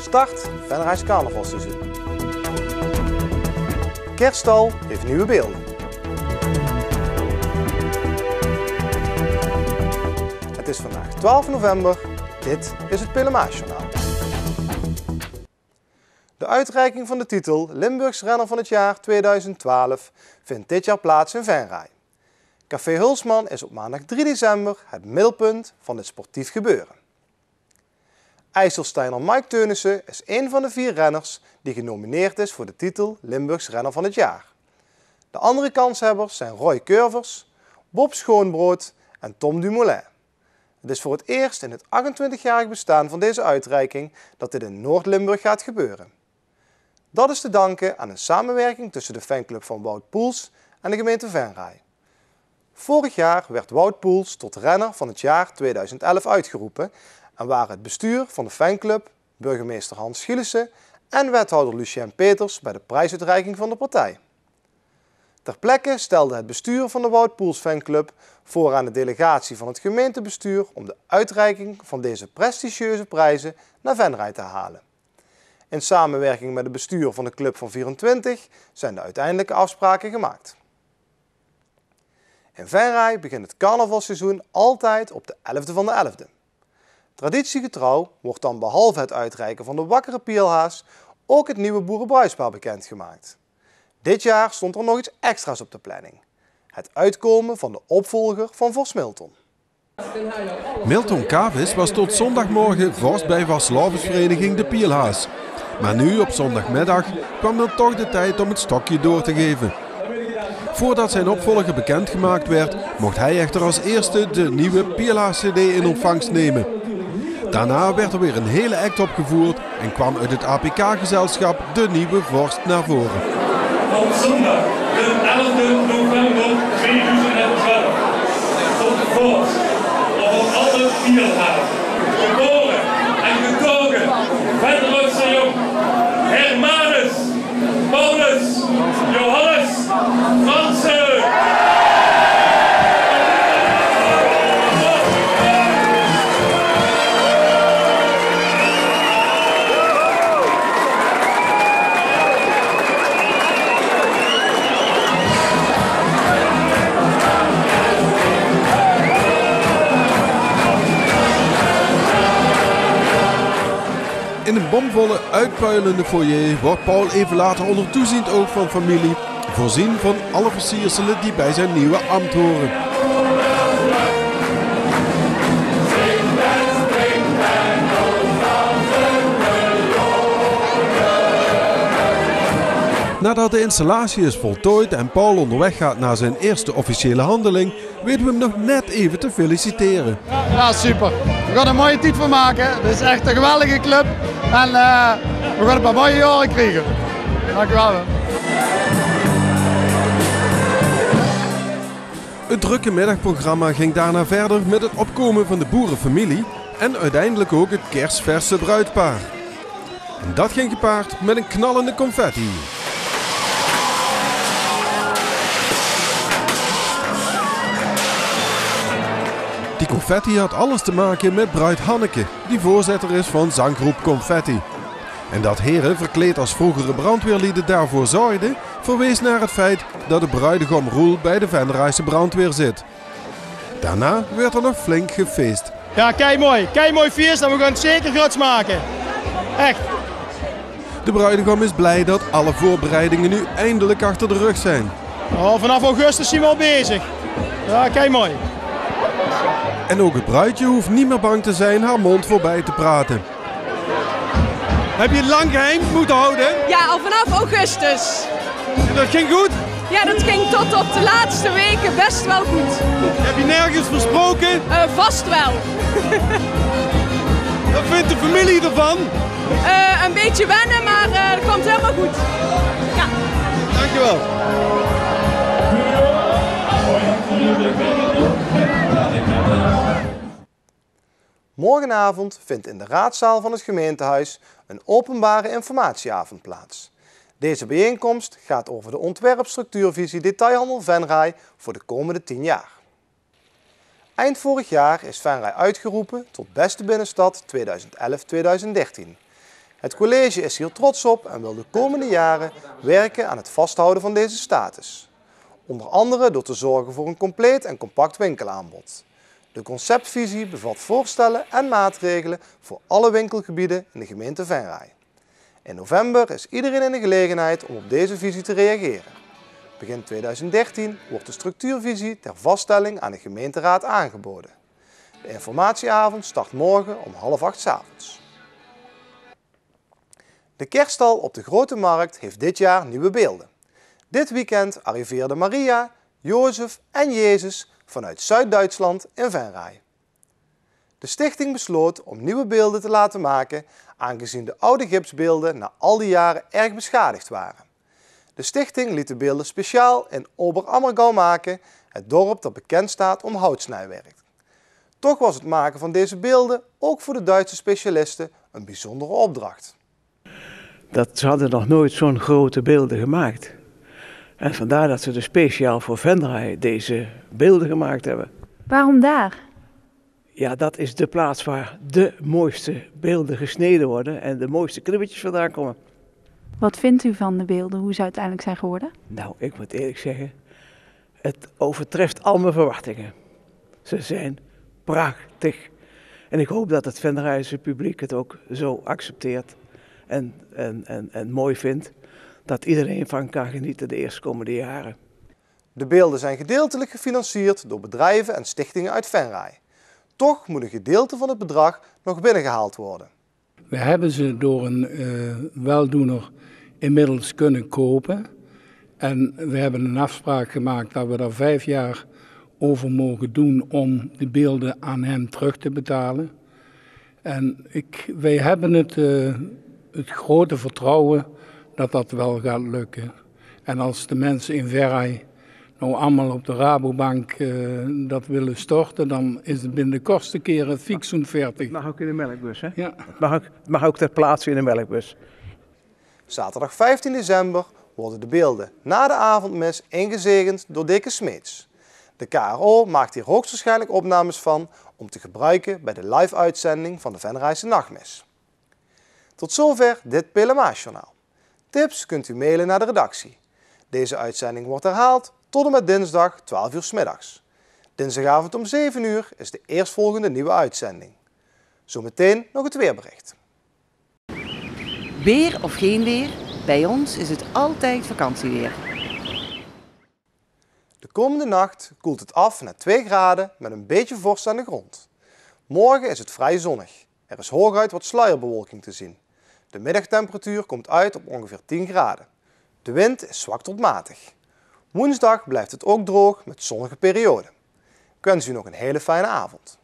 Start Venrays carnavalseizoen. Kerststal heeft nieuwe beelden. Het is vandaag 12 november. Dit is het Pelemaasjournaal. De uitreiking van de titel Limburgs Renner van het jaar 2012 vindt dit jaar plaats in Venray. Café Hulsman is op maandag 3 december het middelpunt van dit sportief gebeuren. IJsselsteiner Mike Teunissen is een van de 4 renners die genomineerd is voor de titel Limburgs Renner van het jaar. De andere kanshebbers zijn Roy Curvers, Bob Schoonbrood en Tom Dumoulin. Het is voor het eerst in het 28-jarig bestaan van deze uitreiking dat dit in Noord-Limburg gaat gebeuren. Dat is te danken aan een samenwerking tussen de fanclub van Wout Poels en de gemeente Venray. Vorig jaar werd Wout Poels tot renner van het jaar 2011 uitgeroepen en waren het bestuur van de fanclub, burgemeester Hans Schielissen en wethouder Lucien Peters bij de prijsuitreiking van de partij. Ter plekke stelde het bestuur van de Wout Poels fanclub voor aan de delegatie van het gemeentebestuur om de uitreiking van deze prestigieuze prijzen naar Venray te halen. In samenwerking met het bestuur van de Club van 24 zijn de uiteindelijke afspraken gemaakt. In Venray begint het carnavalseizoen altijd op de 11e van de 11e. Traditiegetrouw wordt dan behalve het uitreiken van de wakkere pielhaas ook het nieuwe boerenbruispaar bekendgemaakt. Dit jaar stond er nog iets extra's op de planning. Het uitkomen van de opvolger van Vos Milton. Milton Kavis was tot zondagmorgen vorst bij Varslavensvereniging De Pielhaas. Maar nu op zondagmiddag kwam dan toch de tijd om het stokje door te geven. Voordat zijn opvolger bekendgemaakt werd, mocht hij echter als eerste de nieuwe Pielhaas-cd in ontvangst nemen. Daarna werd er weer een hele act opgevoerd en kwam uit het APK-gezelschap de nieuwe vorst naar voren. Op zondag, de 11e november 2012, tot de vorst over alle Pielhaas. Geboren en getogen, Venrayse jong, Hermanus, Paulus, Johannes, Fransen. In een bomvolle, uitpuilende foyer wordt Paul even later onder toeziend oog van familie voorzien van alle versierselen die bij zijn nieuwe ambt horen. Nadat de installatie is voltooid en Paul onderweg gaat naar zijn eerste officiële handeling, weten we hem nog net even te feliciteren. Ja, super. We gaan er een mooie tijd van maken. Het is echt een geweldige club. En we gaan een paar mooie jaren krijgen. Dank u wel. Het drukke middagprogramma ging daarna verder met het opkomen van de boerenfamilie en uiteindelijk ook het kerstverse bruidpaar. En dat ging gepaard met een knallende confetti. Die confetti had alles te maken met bruid Hanneke, die voorzitter is van zanggroep Confetti. En dat heren verkleed als vroegere brandweerlieden daarvoor zorgden, verwees naar het feit dat de bruidegom Roel bij de Venrayse brandweer zit. Daarna werd er nog flink gefeest. Ja, kei mooi feest en we gaan het zeker groots maken. Echt. De bruidegom is blij dat alle voorbereidingen nu eindelijk achter de rug zijn. Oh, vanaf augustus zijn we al bezig. Ja, kei mooi. En ook het bruidje hoeft niet meer bang te zijn haar mond voorbij te praten. Heb je het lang geheim moeten houden? Ja, al vanaf augustus. En dat ging goed? Ja, dat ging tot op de laatste weken best wel goed. Heb je nergens versproken? Vast wel. Wat vindt de familie ervan? Een beetje wennen, maar dat komt helemaal goed. Ja. Dankjewel. Morgenavond vindt in de raadzaal van het gemeentehuis een openbare informatieavond plaats. Deze bijeenkomst gaat over de ontwerpstructuurvisie Detailhandel Venray voor de komende 10 jaar. Eind vorig jaar is Venray uitgeroepen tot beste binnenstad 2011-2013. Het college is hier trots op en wil de komende jaren werken aan het vasthouden van deze status. Onder andere door te zorgen voor een compleet en compact winkelaanbod. De conceptvisie bevat voorstellen en maatregelen voor alle winkelgebieden in de gemeente Venray. In november is iedereen in de gelegenheid om op deze visie te reageren. Begin 2013 wordt de structuurvisie ter vaststelling aan de gemeenteraad aangeboden. De informatieavond start morgen om 7:30 's avonds. De kerststal op de Grote Markt heeft dit jaar nieuwe beelden. Dit weekend arriveerden Maria, Jozef en Jezus vanuit Zuid-Duitsland in Venray. De stichting besloot om nieuwe beelden te laten maken, aangezien de oude gipsbeelden na al die jaren erg beschadigd waren. De stichting liet de beelden speciaal in Oberammergau maken, het dorp dat bekend staat om houtsnijwerk. Toch was het maken van deze beelden ook voor de Duitse specialisten een bijzondere opdracht. Ze hadden nog nooit zo'n grote beelden gemaakt. En vandaar dat ze dus speciaal voor Venray deze beelden gemaakt hebben. Waarom daar? Ja, dat is de plaats waar de mooiste beelden gesneden worden en de mooiste kribbetjes vandaan komen. Wat vindt u van de beelden, hoe ze uiteindelijk zijn geworden? Nou, ik moet eerlijk zeggen, het overtreft al mijn verwachtingen. Ze zijn prachtig. En ik hoop dat het Venrayse publiek het ook zo accepteert en mooi vindt. Dat iedereen van kan genieten de eerstkomende jaren. De beelden zijn gedeeltelijk gefinancierd door bedrijven en stichtingen uit Venray. Toch moet een gedeelte van het bedrag nog binnengehaald worden. We hebben ze door een weldoener inmiddels kunnen kopen. En we hebben een afspraak gemaakt dat we daar 5 jaar over mogen doen om de beelden aan hem terug te betalen. En wij hebben het grote vertrouwen dat dat wel gaat lukken. En als de mensen in Venray nou allemaal op de Rabobank dat willen storten, dan is het binnen de kortste keren fix en fertig. Het mag ook in de melkbus, hè? Ja. Het mag ook ter plaatse in de melkbus. Zaterdag 15 december worden de beelden na de avondmis ingezegend door Deke Smeets. De KRO maakt hier hoogstwaarschijnlijk opnames van om te gebruiken bij de live-uitzending van de Venrayse nachtmis. Tot zover dit PLMA-journaal. Tips kunt u mailen naar de redactie. Deze uitzending wordt herhaald tot en met dinsdag 12 uur 's middags. Dinsdagavond om 7 uur is de eerstvolgende nieuwe uitzending. Zometeen nog het weerbericht. Weer of geen weer, bij ons is het altijd vakantieweer. De komende nacht koelt het af naar 2 graden met een beetje vorst aan de grond. Morgen is het vrij zonnig. Er is hooguit wat sluierbewolking te zien. De middagtemperatuur komt uit op ongeveer 10 graden. De wind is zwak tot matig. Woensdag blijft het ook droog met zonnige perioden. Ik wens u nog een hele fijne avond.